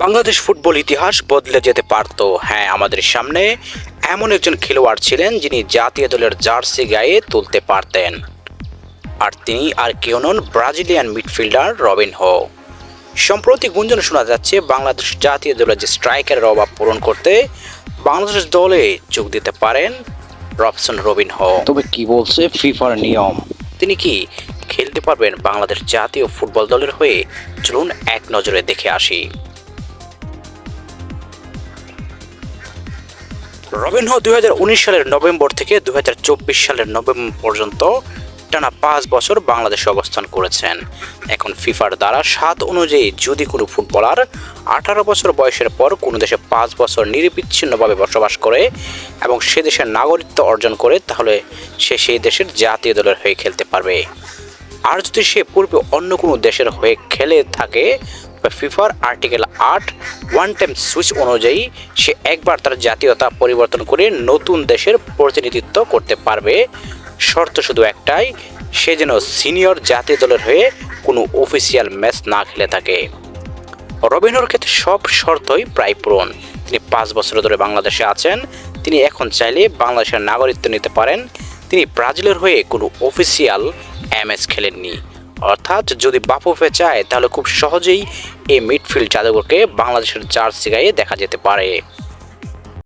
Bangladesh football ইতিহাস বদলে যেতে পারত। হ্যাঁ, আমাদের সামনে এমন একজন খেলোয়াড় ছিলেন যিনি জাতীয় দলের জার্সি গায়ে তুলতে পারতেন। আর তিনি আর কেউ নন, ব্রাজিলিয়ান মিডফিল্ডার রবিনহো। সম্প্রতি গুঞ্জন শোনা যাচ্ছে বাংলাদেশ জাতীয় দলের যে স্ট্রাইকারের অভাব পূরণ করতে বাংলাদেশ দলে যোগ দিতে পারেন রবসন রবিনহো। তবে কি বলছে ফিফার নিয়ম? তিনি কি খেলতে পারবেন বাংলাদেশ জাতীয় ফুটবল দলের হয়ে? চলুন এক নজরে দেখে আসি। রবিনহো 2019 সালের নভেম্বর থেকে 2024 সালের নভেম্বর পর্যন্ত টানা 5 বছর বাংলাদেশে অবস্থান করেছেন। এখন ফিফার দ্বারা 7 অনুযায়ী যদি কোনো ফুটবলার 18 বছর বয়সের পর কোনো দেশে 5 বছর নিরবিচ্ছিন্নভাবে বসবাস করে এবং সে দেশের নাগরিকত্ব অর্জন করে, তাহলে সে সেই দেশের জাতীয় দলের হয়ে খেলতে পারবে। আর যদি সে পূর্বে অন্য কোনো দেশের হয়ে খেলে থাকে, ফিফার আর্টিকেল 8 ওয়ান টাইম সুইচ অনুযায়ী সে একবার তার জাতীয়তা পরিবর্তন করে নতুন দেশের প্রতিনিধিত্ব করতে পারবে। শর্ত শুধু একটাই, সে যেন সিনিয়র জাতীয় দলের হয়ে কোনো অফিসিয়াল ম্যাচ না খেলে থাকে। রবিনহোর ক্ষেত্রে সব শর্তই প্রায় পূরণ। তিনি 5 বছর ধরে বাংলাদেশে আছেন। তিনি এখন চাইলে বাংলাদেশের নাগরিকত্ব নিতে পারেন। তিনি ব্রাজিলের হয়ে কোনো অফিসিয়াল ম্যাচ খেলেননি। অর্থাৎ যদি বাফুফে চায় তাহলে খুব সহজেই এই মিডফিল্ড জাদুঘরকে বাংলাদেশের জার্সি গায়ে দেখা যেতে পারে।